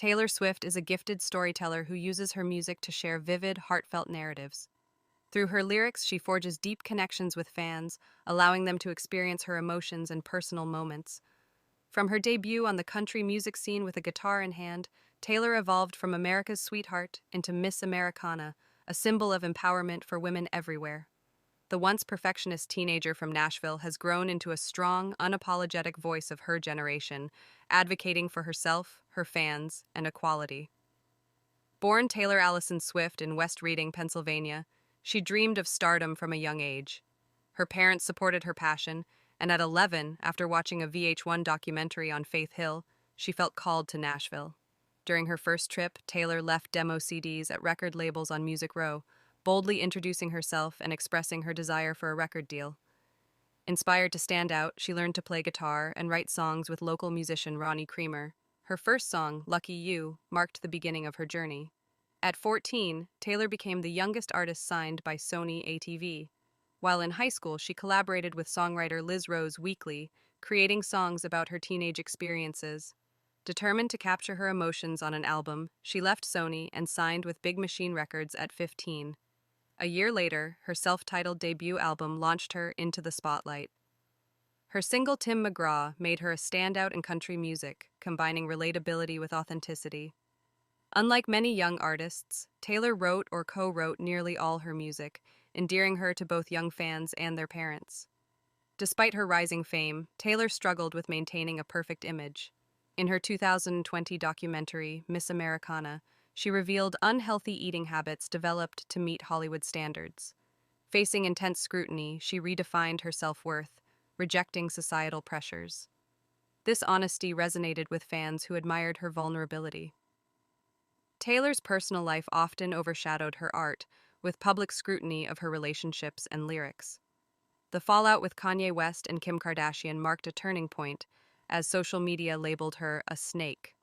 Taylor Swift is a gifted storyteller who uses her music to share vivid, heartfelt narratives. Through her lyrics, she forges deep connections with fans, allowing them to experience her emotions and personal moments. From her debut on the country music scene with a guitar in hand, Taylor evolved from America's sweetheart into Miss Americana, a symbol of empowerment for women everywhere. The once perfectionist teenager from Nashville has grown into a strong, unapologetic voice of her generation, advocating for herself, her fans, and equality. Born Taylor Allison Swift in West Reading, Pennsylvania, she dreamed of stardom from a young age. Her parents supported her passion, and at 11, after watching a VH1 documentary on Faith Hill, she felt called to Nashville. During her first trip, Taylor left demo CDs at record labels on Music Row, boldly introducing herself and expressing her desire for a record deal. Inspired to stand out, she learned to play guitar and write songs with local musician Ronnie Creamer. Her first song, Lucky You, marked the beginning of her journey. At 14, Taylor became the youngest artist signed by Sony ATV. While in high school, she collaborated with songwriter Liz Rose weekly, creating songs about her teenage experiences. Determined to capture her emotions on an album, she left Sony and signed with Big Machine Records at 15. A year later, her self-titled debut album launched her into the spotlight. Her single Tim McGraw made her a standout in country music, combining relatability with authenticity. Unlike many young artists, Taylor wrote or co-wrote nearly all her music, endearing her to both young fans and their parents. Despite her rising fame, Taylor struggled with maintaining a perfect image. In her 2020 documentary, Miss Americana, she revealed unhealthy eating habits developed to meet Hollywood standards. Facing intense scrutiny, she redefined her self-worth, rejecting societal pressures. This honesty resonated with fans who admired her vulnerability. Taylor's personal life often overshadowed her art, with public scrutiny of her relationships and lyrics. The fallout with Kanye West and Kim Kardashian marked a turning point, as social media labeled her a snake.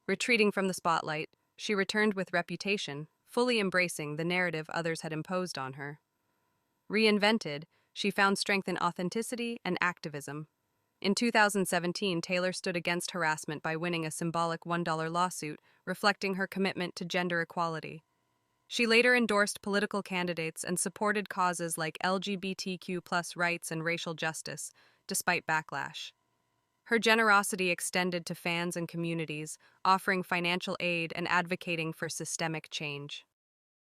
Retreating from the spotlight, she returned with Reputation, fully embracing the narrative others had imposed on her. Reinvented, she found strength in authenticity and activism. In 2017, Taylor stood against harassment by winning a symbolic $1 lawsuit, reflecting her commitment to gender equality. She later endorsed political candidates and supported causes like LGBTQ+ rights and racial justice, despite backlash. Her generosity extended to fans and communities, offering financial aid and advocating for systemic change.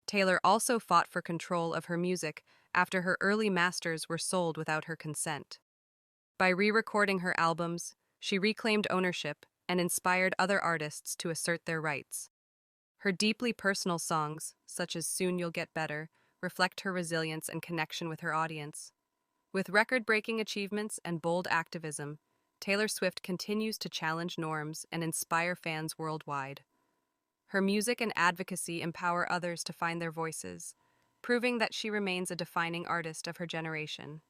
Taylor also fought for control of her music after her early masters were sold without her consent. By re-recording her albums, she reclaimed ownership and inspired other artists to assert their rights. Her deeply personal songs, such as Soon You'll Get Better, reflect her resilience and connection with her audience. With record-breaking achievements and bold activism, Taylor Swift continues to challenge norms and inspire fans worldwide. Her music and advocacy empower others to find their voices, proving that she remains a defining artist of her generation.